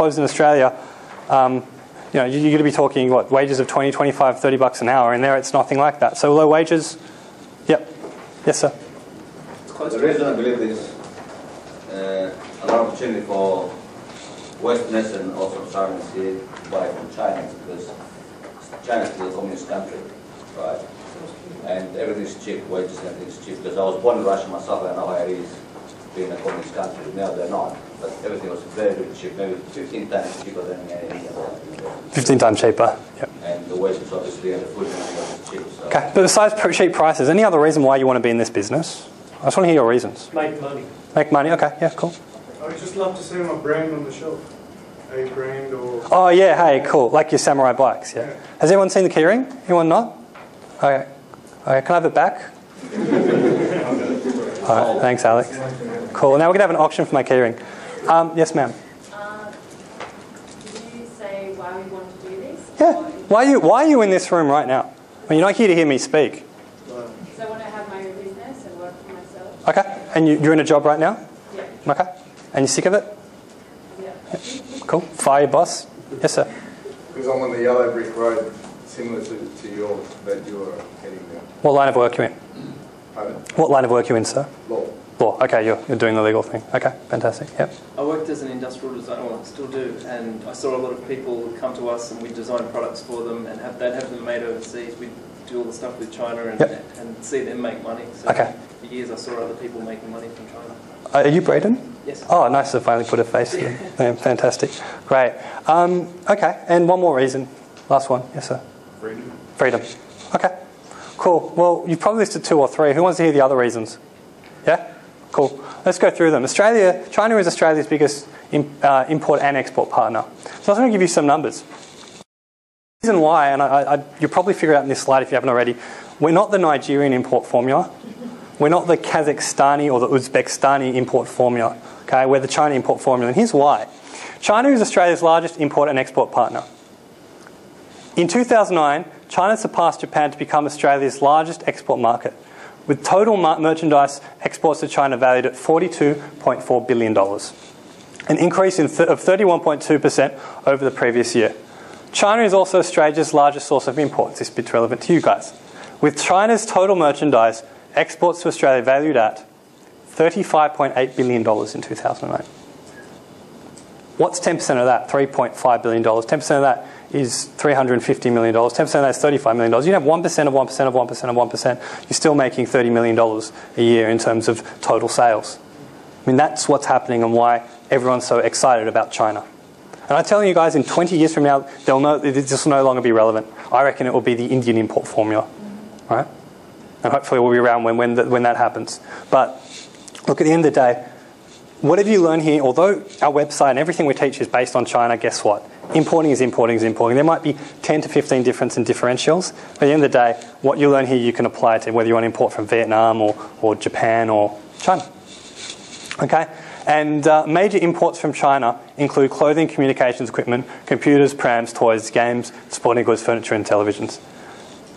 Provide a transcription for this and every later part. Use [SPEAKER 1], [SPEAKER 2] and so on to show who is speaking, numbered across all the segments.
[SPEAKER 1] clothes in Australia, you're going to be talking, wages of 20, 25, $30 an hour. And there it's nothing like that. So low wages, yep. Yes, sir?
[SPEAKER 2] The reason I believe this, a lot of opportunity for Westerners and also Southerners here to buy from China is because China is still a communist country, right? And everything is cheap, wages and everything is cheap. Because I was born in Russia myself, and I know how it is being a communist country. Now they're not, but everything was very, very cheap, maybe 15 times cheaper than India.
[SPEAKER 1] 15 times cheaper, yep.
[SPEAKER 2] And the wages obviously and the food and everything is cheap. So.
[SPEAKER 1] Okay, but besides cheap prices, any other reason why you want to be in this business? I just want to hear your reasons.
[SPEAKER 3] Make money.
[SPEAKER 1] Make money, okay, yeah, cool.
[SPEAKER 3] I would just love to see my brand on the shelf. A brand or...
[SPEAKER 1] Oh yeah, hey, cool. Like your samurai bikes, yeah. Has everyone seen the keyring? Anyone not? Okay. Okay, can I have it back? Alright, thanks Alex. Cool, now we're going to have an auction for my keyring. Yes ma'am.
[SPEAKER 4] Did you say why we want to do this?
[SPEAKER 1] Yeah. Why are you in this room right now? Well, you're not here to hear me speak.
[SPEAKER 4] Because I want to have my own business and work for myself.
[SPEAKER 1] Okay, and you're in a job right now?
[SPEAKER 4] Yeah.
[SPEAKER 1] Okay, and you're sick of it?
[SPEAKER 4] Yeah.
[SPEAKER 1] Cool, fire your boss. Yes sir.
[SPEAKER 5] Because I'm on the yellow brick road, similar to yours, that you are heading there.
[SPEAKER 1] What line of work are you in?
[SPEAKER 5] Pardon?
[SPEAKER 1] What line of work are you in, sir?
[SPEAKER 5] Law.
[SPEAKER 1] Law, okay, you're doing the legal thing. Okay, fantastic, yep.
[SPEAKER 6] I worked as an industrial designer, well, I still do, and I saw a lot of people come to us and we design products for them and they'd have them made overseas. We'd do all the stuff with China and see them make money. So
[SPEAKER 1] Okay.
[SPEAKER 6] for years I saw other people making money from China.
[SPEAKER 1] Are you Braden?
[SPEAKER 6] Yes.
[SPEAKER 1] Oh, nice to finally put a face to it. Yeah, fantastic. Great. Okay, and one more reason. Last one. Yes, sir.
[SPEAKER 5] Freedom.
[SPEAKER 1] Freedom. Okay. Cool. Well, you've probably listed 2 or 3. Who wants to hear the other reasons? Yeah? Cool. Let's go through them. China is Australia's biggest import and export partner. So I was going to give you some numbers. The reason why, and you'll probably figure it out in this slide if you haven't already, we're not the Nigerian import formula. We're not the Kazakhstani or the Uzbekistani import formula. Okay? We're the China import formula. And here's why. China is Australia's largest import and export partner. In 2009, China surpassed Japan to become Australia's largest export market, with total merchandise exports to China valued at $42.4 billion, an increase of 31.2% over the previous year. China is also Australia's largest source of imports. This bit's relevant to you guys. With China's total merchandise exports to Australia valued at $35.8 billion in 2009. What's 10% of that? $3.5 billion. 10% of that is $350 million. 10% of that is $35 million. You have 1% of 1% of 1% of 1%. You're still making $30 million a year in terms of total sales. I mean, that's what's happening and why everyone's so excited about China. And I'm telling you guys, in 20 years from now, this will no longer be relevant. I reckon it will be the Indian import formula, right? And hopefully we'll be around when that happens. But look, at the end of the day, whatever you learn here, although our website and everything we teach is based on China, guess what? Importing is importing is importing. There might be 10 to 15 difference in differentials. But at the end of the day, what you learn here, you can apply to whether you want to import from Vietnam or Japan or China. Okay? And major imports from China include clothing, communications equipment, computers, prams, toys, games, sporting goods, furniture, and televisions.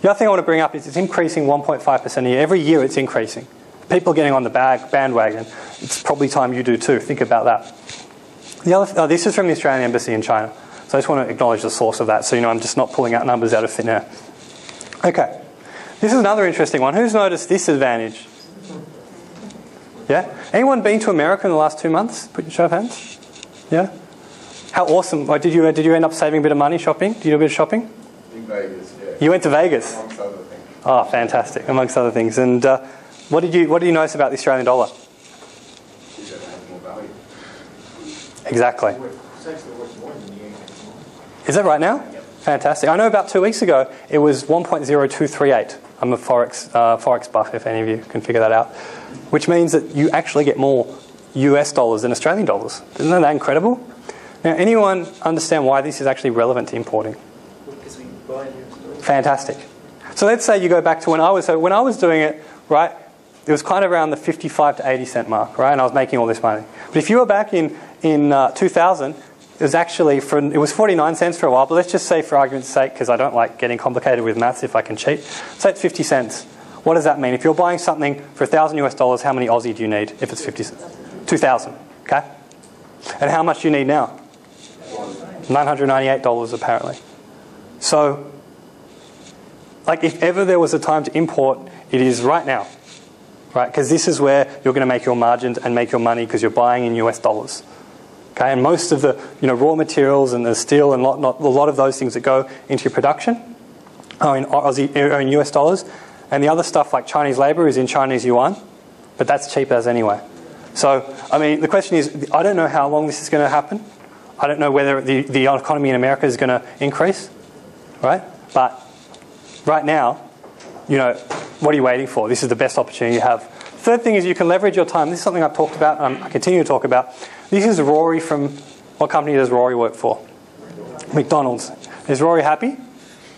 [SPEAKER 1] The other thing I want to bring up is it's increasing 1.5% a year. Every year it's increasing. People are getting on the bandwagon. It's probably time you do too. Think about that. This is from the Australian Embassy in China. So I just want to acknowledge the source of that so you know I'm just not pulling out numbers out of thin air. Okay. This is another interesting one. Who's noticed this advantage? Yeah? Anyone been to America in the last 2 months? Put your show of hands. Yeah? How awesome. Did you end up saving a bit of money shopping? Did you do a bit of shopping?
[SPEAKER 5] In Vegas, yeah.
[SPEAKER 1] You went to Vegas?
[SPEAKER 5] Amongst other things.
[SPEAKER 1] Oh, fantastic. Amongst other things. And what did you notice about the Australian dollar?
[SPEAKER 5] She's going to have more value.
[SPEAKER 1] Exactly.
[SPEAKER 3] It's actually worth more than the yen.
[SPEAKER 1] Is that right now?
[SPEAKER 3] Yep.
[SPEAKER 1] Fantastic. I know about 2 weeks ago it was 1.0238. I'm a forex buff, if any of you can figure that out. Which means that you actually get more US dollars than Australian dollars. Isn't that incredible? Now, anyone understand why this is actually relevant to importing?
[SPEAKER 6] Because we buy US dollars.
[SPEAKER 1] Fantastic. So let's say you go back to when I was doing it, right? It was kind of around the 55 to 80 cent mark, right? And I was making all this money. But if you were back in 2000, it was actually it was 49 cents for a while. But let's just say, for argument's sake, because I don't like getting complicated with maths if I can cheat, say it's 50 cents. What does that mean? If you're buying something for $1,000 US, how many Aussie do you need if it's 50 cents? 2,000. Okay. And how much do you need now? $998 apparently. So, like, if ever there was a time to import, it is right now, right? Because this is where you're going to make your margins and make your money because you're buying in US dollars. Okay, and most of the raw materials and the steel and a lot of those things that go into your production are in US dollars, and the other stuff like Chinese labor is in Chinese yuan, but that's cheap as anyway. So, I mean, the question is, I don't know how long this is going to happen. I don't know whether the economy in America is going to increase, right? But right now, what are you waiting for? This is the best opportunity you have. Third thing is you can leverage your time. This is something I've talked about and I continue to talk about. This is Rory from, what company does Rory work for? McDonald's. Is Rory happy?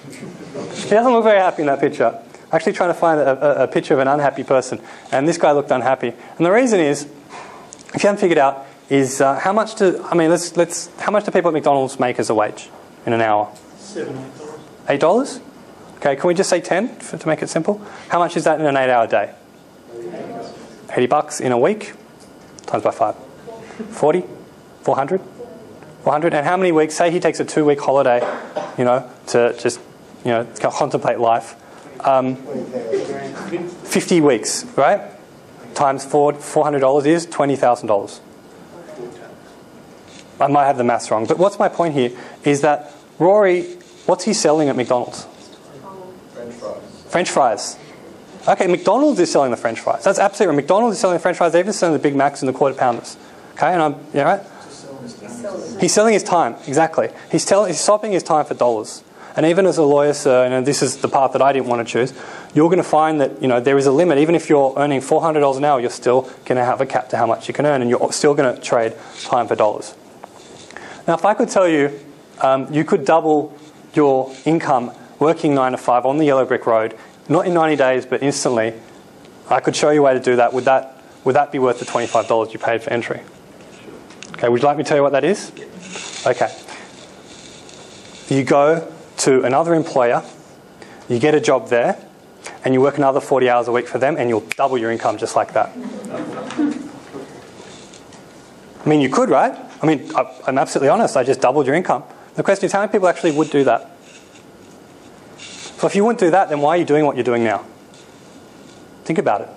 [SPEAKER 1] He doesn't look very happy in that picture. I'm actually trying to find a picture of an unhappy person, and this guy looked unhappy. And the reason is, if you haven't figured out, is how much do people at McDonald's make as a wage in an hour?
[SPEAKER 3] $7,
[SPEAKER 1] $8? Okay, can we just say 10 to make it simple? How much is that in an 8-hour day? $80 in a week times by 5. 40? 400? 400? And how many weeks? Say he takes a 2-week holiday, to just, contemplate life. 50 weeks, right? Times $400 is $20,000. I might have the maths wrong, but what's my point here is that Rory, what's he selling at McDonald's? French fries. Okay, McDonald's is selling the French fries. That's absolutely right. McDonald's is selling the French fries. They're even selling the Big Macs and the Quarter Pounders. Okay, and right? He's selling his time, exactly. He's swapping his time for dollars. And even as a lawyer, sir, this is the path that I didn't want to choose, you're going to find that there is a limit. Even if you're earning $400 an hour, you're still going to have a cap to how much you can earn, and you're still going to trade time for dollars. Now, if I could tell you, you could double your income working 9 to 5 on the yellow brick road, not in 90 days, but instantly, I could show you a way to do that. Would that be worth the $25 you paid for entry? Okay, would you like me to tell you what that is? Okay. You go to another employer, you get a job there, and you work another 40 hours a week for them, and you'll double your income just like that. I mean, you could, right? I mean, I'm absolutely honest, I just doubled your income. The question is, how many people actually would do that? So if you wouldn't do that, then why are you doing what you're doing now? Think about it.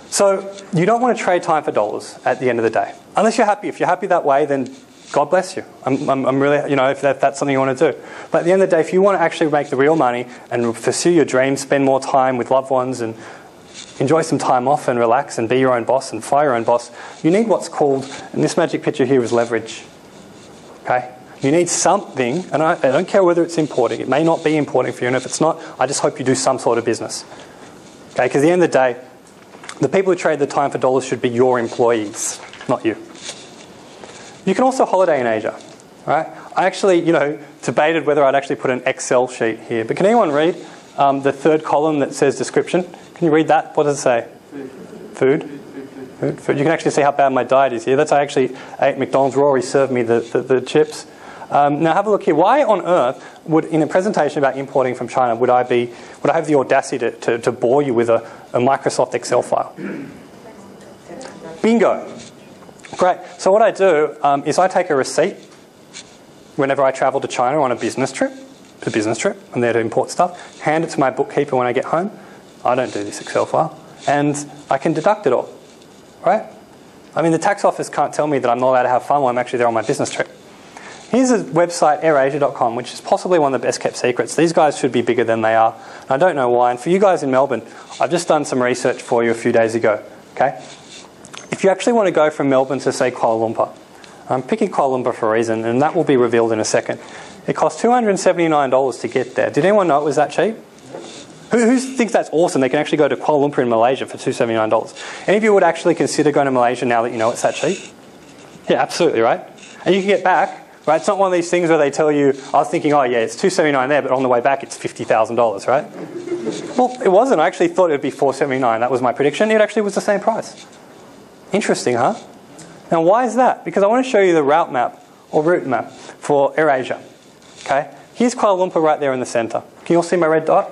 [SPEAKER 1] So you don't want to trade time for dollars at the end of the day. Unless you're happy. If you're happy that way, then God bless you. I'm really, if that's something you want to do. But at the end of the day, if you want to actually make the real money and pursue your dreams, spend more time with loved ones and enjoy some time off and relax and be your own boss and fire your own boss, you need what's called, and this magic picture here is leverage. Okay? You need something, and I don't care whether it's importing. It may not be importing for you, and if it's not, I just hope you do some sort of business. Okay? Because at the end of the day, the people who trade the time for dollars should be your employees, not you. You can also holiday in Asia. Right? I actually, debated whether I'd actually put an Excel sheet here. But can anyone read the third column that says description? Can you read that? What does it say? Food. You can actually see how bad my diet is here. That's I actually ate McDonald's. Rory served me the chips. Now have a look here. Why on earth would, in a presentation about importing from China, would I have the audacity to bore you with a Microsoft Excel file? Bingo. Great. So what I do is I take a receipt whenever I travel to China on a business trip. I'm there to import stuff. Hand it to my bookkeeper when I get home. I don't do this Excel file. And I can deduct it all. Right? I mean, the tax office can't tell me that I'm not allowed to have fun while I'm actually there on my business trip. Here's a website, airasia.com, which is possibly one of the best kept secrets. These guys should be bigger than they are. And I don't know why. And for you guys in Melbourne, I've just done some research for you a few days ago. Okay? If you actually want to go from Melbourne to, say, Kuala Lumpur, I'm picking Kuala Lumpur for a reason, and that will be revealed in a second. It costs $279 to get there. Did anyone know it was that cheap? Who thinks that's awesome? They can actually go to Kuala Lumpur in Malaysia for $279. Any of you would actually consider going to Malaysia now that you know it's that cheap? Yeah, absolutely, right? And you can get back, right? It's not one of these things where they tell you, I was thinking, oh yeah, it's $279 there, but on the way back it's $50,000, right? Well, it wasn't. I actually thought it would be $479. That was my prediction. It actually was the same price. Interesting, huh? Now, why is that? Because I want to show you the route map for AirAsia. Okay? Here's Kuala Lumpur right there in the centre. Can you all see my red dot?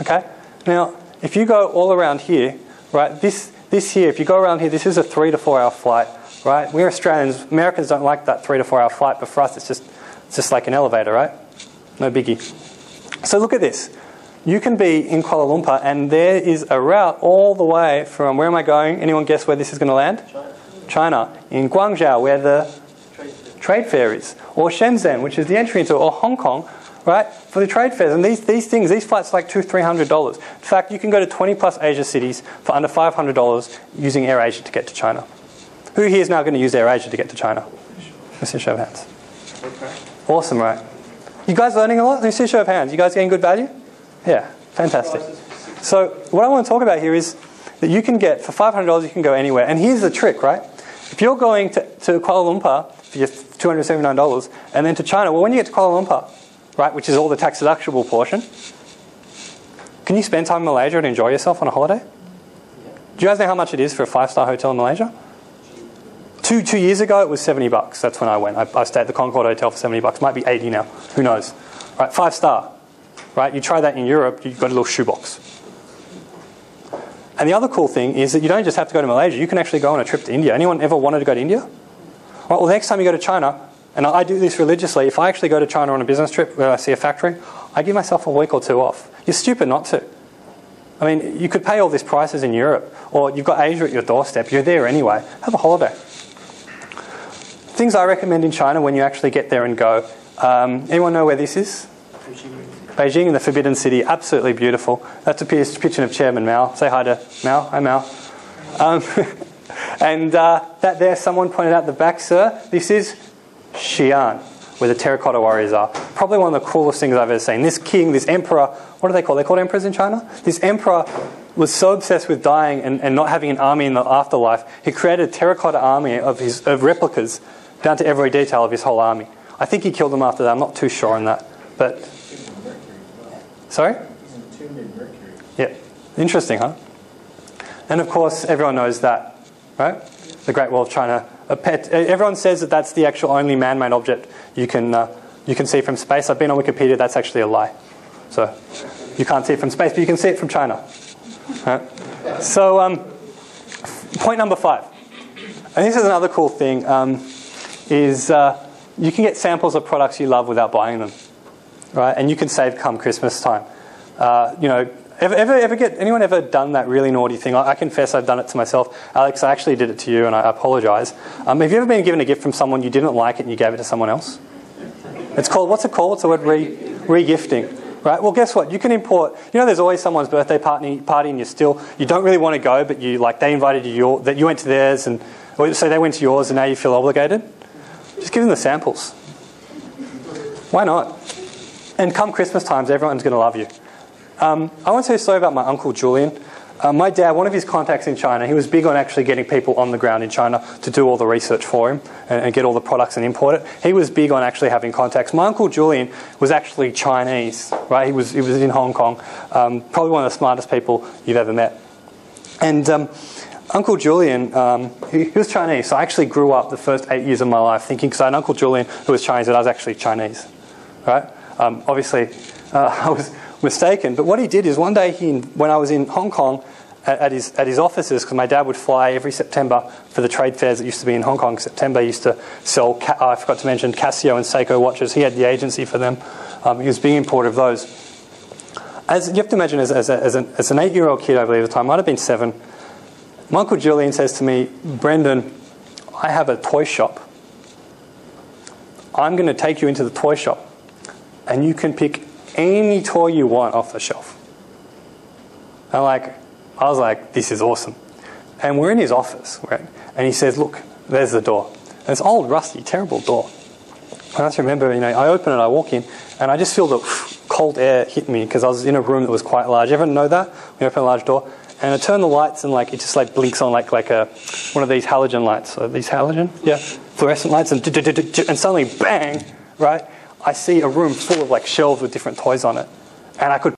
[SPEAKER 1] Okay? Now, if you go all around here, right, this here, if you go around here, this is a 3 to 4 hour flight, right? We're Australians. Americans don't like that 3 to 4 hour flight, but for us, it's just like an elevator, right? No biggie. So look at this. You can be in Kuala Lumpur, and there is a route all the way from, where am I going? Anyone guess where this is going to land? China. In Guangzhou, where the trade fair is. Or Shenzhen, which is the entry into, or Hong Kong, right, for the trade fairs. And these flights are like $200-$300. In fact, you can go to 20 plus Asia cities for under $500 using AirAsia to get to China. Who here is now going to use AirAsia to get to China? Let's see a show of hands. Awesome, right? You guys learning a lot? Let's see a show of hands. You guys getting good value? Yeah, fantastic. So what I want to talk about here is that you can get, for $500, you can go anywhere. And here's the trick, right? If you're going to Kuala Lumpur for your $279 and then to China, well, when you get to Kuala Lumpur, right, which is all the tax deductible portion, can you spend time in Malaysia and enjoy yourself on a holiday? Do you guys know how much it is for a 5-star hotel in Malaysia? Two years ago, it was $70. That's when I went. I stayed at the Concord Hotel for $70. Might be 80 now. Who knows? Right, 5-star. Right, you try that in Europe, you've got a little shoebox. And the other cool thing is that you don't just have to go to Malaysia. You can actually go on a trip to India. Anyone ever wanted to go to India? Right, well, the next time you go to China, and I do this religiously, if I actually go to China on a business trip where I see a factory, I give myself a week or 2 off. You're stupid not to. I mean, you could pay all these prices in Europe, or you've got Asia at your doorstep. You're there anyway. Have a holiday. Things I recommend in China when you actually get there and go. Anyone know where this is? Beijing, the Forbidden City. Absolutely beautiful. That's a picture of Chairman Mao. Say hi to Mao. Hi, Mao. And that there, someone pointed out the back, sir. This is Xi'an, where the terracotta warriors are. Probably one of the coolest things I've ever seen. This king, this emperor, what are they called? They're called emperors in China? This emperor was so obsessed with dying and not having an army in the afterlife, he created a terracotta army of replicas down to every detail of his whole army. I think he killed them after that. I'm not too sure on that. But sorry? Yeah. Interesting, huh? And of course, everyone knows that, right? The Great Wall of China. Everyone says that that's the actual only man-made object you can see from space. I've been on Wikipedia. That's actually a lie. So you can't see it from space, but you can see it from China. Right? So point number 5. And this is another cool thing. Is you can get samples of products you love without buying them, right? And you can save come Christmas time. Anyone ever done that really naughty thing? I confess I've done it to myself. Alex, I actually did it to you, and I apologise. Have you ever been given a gift from someone you didn't like it and you gave it to someone else? It's called, what's it called? It's the word re-gifting. Right? Well, guess what? You can import. You know, there's always someone's birthday party, and you don't really want to go, but they invited you. That you went to theirs, and so they went to yours, and now you feel obligated. Just give them the samples. Why not? And come Christmas times, everyone's going to love you. I want to tell you a story about my uncle Julian. My dad, one of his contacts in China, he was big on actually getting people on the ground in China to do all the research for him and get all the products and import it. He was big on actually having contacts. My uncle Julian was actually Chinese, right? He was in Hong Kong. Probably one of the smartest people you've ever met. And Uncle Julian, he was Chinese, so I actually grew up the first 8 years of my life thinking, because I had an Uncle Julian who was Chinese, that I was actually Chinese, right? Obviously, I was mistaken. But what he did is one day, when I was in Hong Kong at his offices, because my dad would fly every September for the trade fairs that used to be in Hong Kong. September, he used to sell, I forgot to mention, Casio and Seiko watches. He had the agency for them. He was being importer of those. You have to imagine, as an 8-year-old kid, I believe at the time, might have been 7, my Uncle Julian says to me, Brendan, I have a toy shop. I'm going to take you into the toy shop and you can pick any toy you want off the shelf. I was like, this is awesome. And we're in his office, right? And he says, look, there's the door. And it's an old, rusty, terrible door. And I just remember, I open it, I walk in, and I just feel the cold air hit me because I was in a room that was quite large. Everyone know that? When you open a large door? And I turn the lights and it just blinks on like one of these halogen lights. So these halogen, fluorescent lights, and suddenly bang, right? I see a room full of shelves with different toys on it, and I could